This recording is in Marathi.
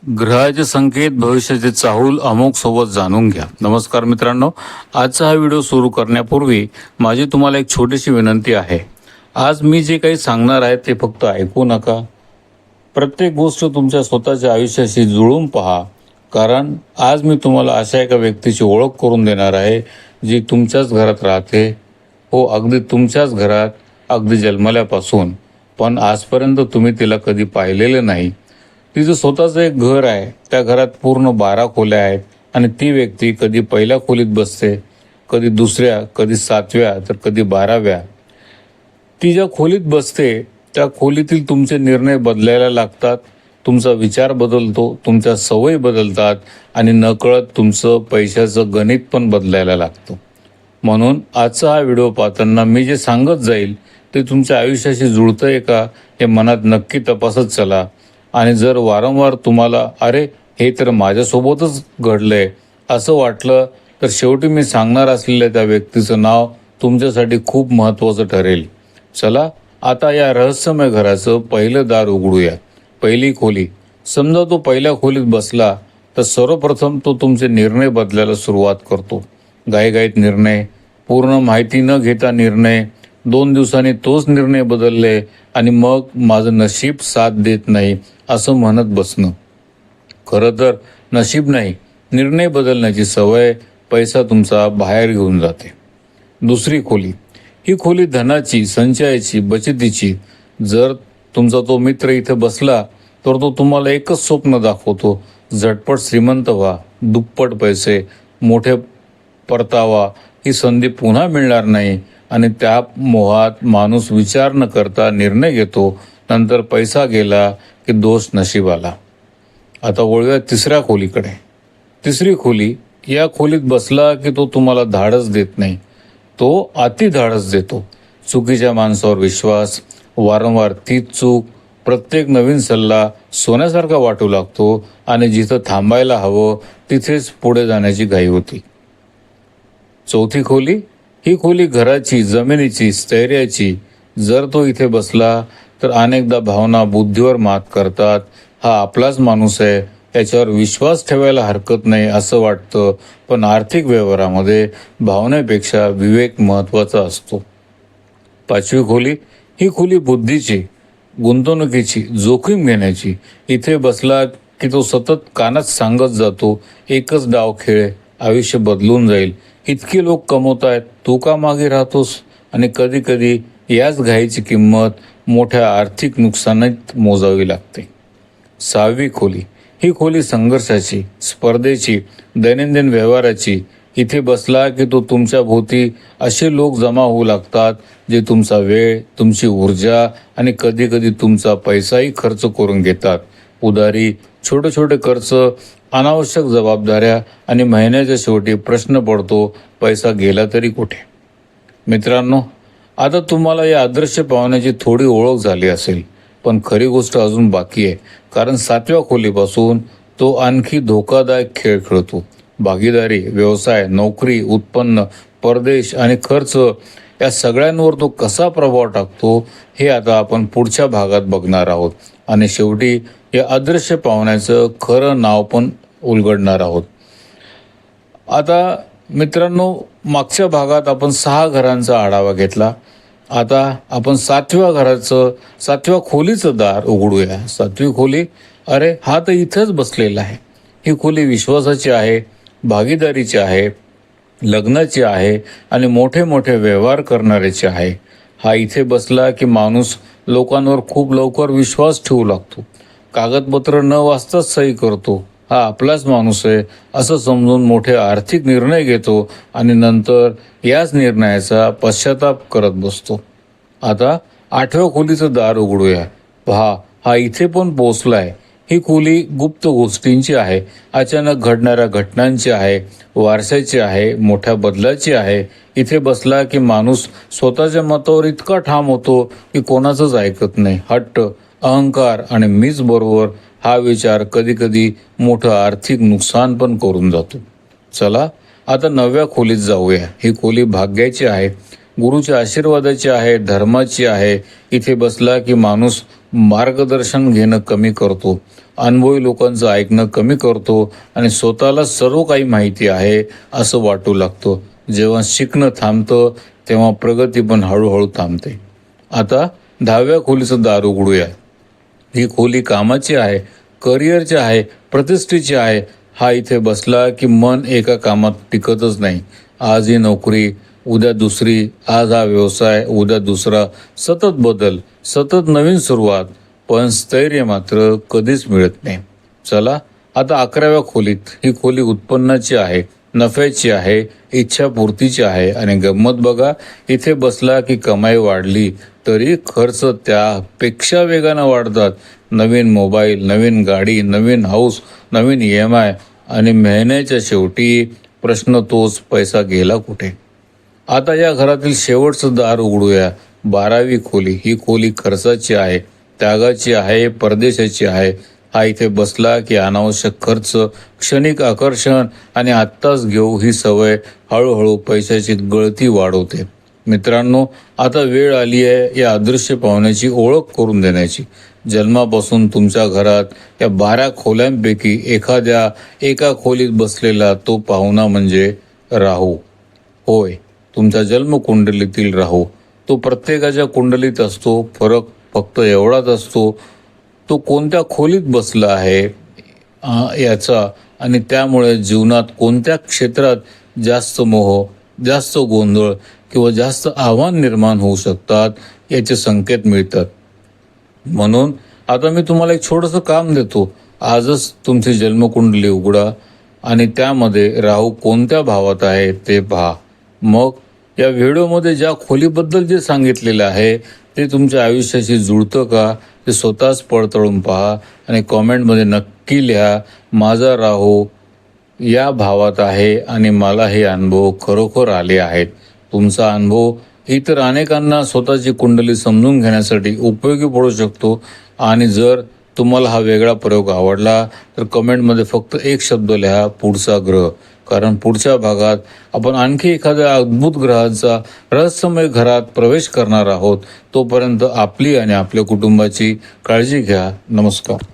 ग्रहाचे संकेत भविष्याचे चाहूल अमोघ सोबत जाणून घ्या. नमस्कार मित्रांनो, आजचा हा व्हिडिओ सुरू करण्यापूर्वी माझी तुम्हाला एक छोटीशी विनंती आहे. आज मी जे काही सांगणार आहे ते फक्त ऐकू नका. प्रत्येक गोष्ट तुमच्या स्वतःच्या आयुष्याशी जुळवून पहा, कारण आज मी तुम्हाला अशा एका व्यक्तीची ओळख करून देणार आहे जी तुमच्याच घरात राहते. हो, अगदी तुमच्याच घरात, अगदी जन्मल्यापासून. पण आजपर्यंत तुम्ही तिला कधी पाहिलेलं नाही. तिचं स्वतःचं एक घर आहे. त्या घरात पूर्ण 12 खोल्या आहेत आणि ती व्यक्ती कधी पहिल्या खोलीत बसते, कधी दुसऱ्या, कधी 7व्या, तर कधी 12व्या. ती ज्या खोलीत बसते त्या खोलीतील तुमचे निर्णय बदलायला लागतात. तुमचा विचार बदलतो, तुमच्या सवयी बदलतात आणि नकळत तुमचं पैशाचं गणित पण बदलायला लागतं. म्हणून आजचा हा व्हिडिओ पाहताना मी जे सांगत जाईल ते तुमच्या आयुष्याशी जुळतंय का हे मनात नक्की तपासत चला. आणि जर वारंवार तुम्हाला अरे हे तर माझ्यासोबतच घडलंय असं वाटलं तर शेवटी मी सांगणार असलेल्या त्या व्यक्तीचं नाव तुमच्यासाठी खूप महत्त्वाचं ठरेल. चला आता या रहस्यमय घराचं पहिलं दार उघडूया. पहिली खोली. समजा तो पहिल्या खोलीत बसला तर सर्वप्रथम तो तुमचे निर्णय बदलायला सुरुवात करतो. घाईघाईत निर्णय, पूर्ण माहिती न घेता निर्णय, 2 दिवसांनी तोच निर्णय बदलले आणि मग माझं नशीब साथ देत नाही असं म्हणत बसणं. खरं तर नशीब नाही, निर्णय बदलण्याची सवय पैसा तुमचा बाहेर घेऊन जाते. दुसरी खोली. ही खोली धनाची, संचयाची, बचतीची. जर तुमचा तो मित्र इथे बसला तर तो तुम्हाला एकच स्वप्न दाखवतो, झटपट श्रीमंत व्हा, दुप्पट पैसे, मोठे परतावा. ही संधी पुन्हा मिळणार नाही आणि त्या मोहात माणूस विचार न करता निर्णय घेतो. नंतर पैसा गेला की दोष नशिबाला. आता वळूया तिसऱ्या खोलीकडे. तिसरी खोली. या खोलीत बसला की तो तुम्हाला धाडस देत नाही, तो अति धाडस देतो. चुकीच्या माणसावर विश्वास, वारंवार तीच चूक, प्रत्येक नवीन सल्ला सोन्यासारखा वाटू लागतो आणि जिथं थांबायला हवं तिथेच पुढे जाण्याची घाई होती. चौथी खोली. ही खोली घराची, जमिनीची, स्थैर्याची. जर तो इथे बसला तर अनेकदा भावना बुद्धीवर मात करतात. हा आपलाच माणूस आहे, याच्यावर विश्वास ठेवायला हरकत नाही असं वाटतं. पण आर्थिक व्यवहारामध्ये भावनेपेक्षा विवेक महत्त्वाचा असतो. पाचवी खोली. ही खोली बुद्धीची, गुंतवणुकीची, जोखीम घेण्याची. इथे बसला की तो सतत कानात सांगत जातो, एकच डाव खेळ, आयुष्य बदलून जाईल. इतके लोक कमवतायत, तू का मागे राहतोस? आणि कधी कधी याच घाईची किंमत मोठ्या आर्थिक नुकसानीत मोजावी लागते. सहावी खोली. ही खोली संघर्षाची, स्पर्धेची, दैनंदिन व्यवहाराची. इथे बसला की तो तुमच्या भोवती असे लोक जमा होऊ लागतात जे तुमचा वेळ, तुमची ऊर्जा आणि कधी कधी तुमचा पैसाही खर्च करून घेतात. उधारी, छोटे छोटे खर्च, अनावश्यक जबाबदाऱ्या आणि महिन्याच्या शेवटी प्रश्न पडतो, पैसा गेला तरी कुठे? मित्रांनो, आता तुम्हाला या अदृश्य पाहुण्याची थोडी ओळख झाली असेल, पण खरी गोष्ट अजून बाकी आहे. कारण 7व्या खोलीपासून तो आणखी धोकादायक खेळ खेळतो. भागीदारी, व्यवसाय, नोकरी, उत्पन्न, परदेश आणि खर्च या सगळ्यांवर तो कसा प्रभाव टाकतो हे आता आपण पुढच्या भागात बघणार आहोत. आणि शेवटी या अदृश्य पाहुण्याचं खरं नाव पण उलगडणार आहोत. आता मित्रांनो, मागच्या भागात आपण 6 घरांचा आढावा घेतला. आता आपण 7व्या खोलीचं दार उघडूया. 7वी खोली. अरे हा तर इथंच बसलेला आहे. ही खोली विश्वासाची आहे, भागीदारीची आहे, लग्नाची आहे आणि मोठे मोठे व्यवहार करणाऱ्याची आहे. हा इथे बसला की माणूस लोकांवर खूप लवकर विश्वास ठेवू लागतो. कागदपत्र न वाचताच सही करतो. हा आपलाच माणूस आहे असं समजून मोठे आर्थिक निर्णय घेतो आणि नंतर याच निर्णयाचा पश्चाताप करत बसतो. आता 8व्या खोलीचं दार उघडूया. पहा, हा इथे पण पोचलाय. ही खोली गुप्त गोष्टींची आहे, अचानक घडणाऱ्या घटनांची आहे, वारशाची आहे, मोठ्या बदलाची आहे. इथे बसला की माणूस स्वतःच्या मतावर इतका ठाम होतो की कोणाचंच ऐकत नाही. हट्ट, अहंकार आणि मीच बरोबर हा विचार कधी कधी मोठं आर्थिक नुकसान पण करून जातो. चला आता 9व्या खोलीत जाऊया. ही खोली भाग्याची आहे, गुरुच्या आशीर्वादाची आहे, धर्माची आहे. इथे बसला की माणूस मार्गदर्शन घेणं कमी करतो, अनुभवी लोकांचं ऐकणं कमी करतो आणि स्वतःला सर्व काही माहिती आहे असं वाटू लागतो. जेव्हा शिकणं थांबतं तेव्हा प्रगती पण हळूहळू थांबते. आता 10व्या खोलीचं दार उघडूया. ही खोली कामाची आहे, करिअरची आहे, प्रतिष्ठेची आहे. हा इथे बसला की मन एका कामात टिकतच नाही. आज ही नोकरी, उद्या दुसरी, आज हा व्यवसाय, उद्या दुसरा, सतत बदल, सतत नवीन सुरुवात, पण स्थैर्य मात्र कधीच मिळत नाही. चला आता 11व्या खोलीत. ही खोली उत्पन्नाची आहे, नफ्याची आहे, इच्छापूर्तीची आहे आणि गंमत बघा, इथे बसला की कमाई वाढली तरी खर्च त्यापेक्षा वेगानं वाढतात. नवीन मोबाईल, नवीन गाडी, नवीन हाऊस, नवीन EMI आणि महिन्याच्या शेवटी प्रश्न तोच, पैसा गेला कुठे? आता या घरातील शेवटचं दार उघडूया. 12वी खोली. ही खोली खर्चाची आहे, त्यागाची आहे, परदेशाची आहे. हा इथे बसला की अनावश्यक खर्च, क्षणिक आकर्षण आणि आत्ताच घेऊ ही सवय हळूहळू पैशाची गळती वाढवते. मित्रांनो, आता वेळ आली आहे या अदृश्य पाहुण्याची ओळख करून देण्याची. जन्मापासून तुमच्या घरात या 12 खोल्यांपैकी एका खोलीत बसलेला तो पाहुणा म्हणजे राहू. होय, तुमच्या जन्मकुंडलीतील राहू. तो प्रत्येकाच्या कुंडलीत असतो. फरक फक्त एवढाच असतो, तो कोणत्या खोलीत बसला आहे याचा, आणि त्यामुळे जीवनात कोणत्या क्षेत्रात जास्त मोह, जास्त गोंधळ किंवा जास्त आव्हान निर्माण होऊ शकतात याचे संकेत मिळतात. म्हणून आता मी तुम्हाला एक छोटंसं काम देतो. आजच तुमची जन्मकुंडली उघडा आणि त्यामध्ये राहू कोणत्या भावात आहे ते पहा. मग या व्हिडिओमध्ये ज्या खोलीबद्दल जे सांगितलेलं आहे ते तुमच्या आयुष्याशी जुळतं का ते स्वतःच पडताळून पहा आणि कॉमेंटमध्ये नक्की लिहा, माझा राहू या भावात आहे आणि मला हे अनुभव खरोखर आले आहेत. तुमचा अनुभव इतर अनेकांना स्वतःची कुंडली समजून घेण्यासाठी उपयोगी पडू शकतो. आणि जर तुम्हाला हा वेगळा प्रयोग आवडला तर कमेंटमध्ये फक्त एक शब्द लिहा, पुढचा ग्रह. कारण पुढच्या भागात आपण आणखी एखाद्या अद्भुत ग्रहाचा रहस्यमय घरात प्रवेश करणार आहोत. तोपर्यंत आपली आणि आपल्या कुटुंबाची काळजी घ्या. नमस्कार.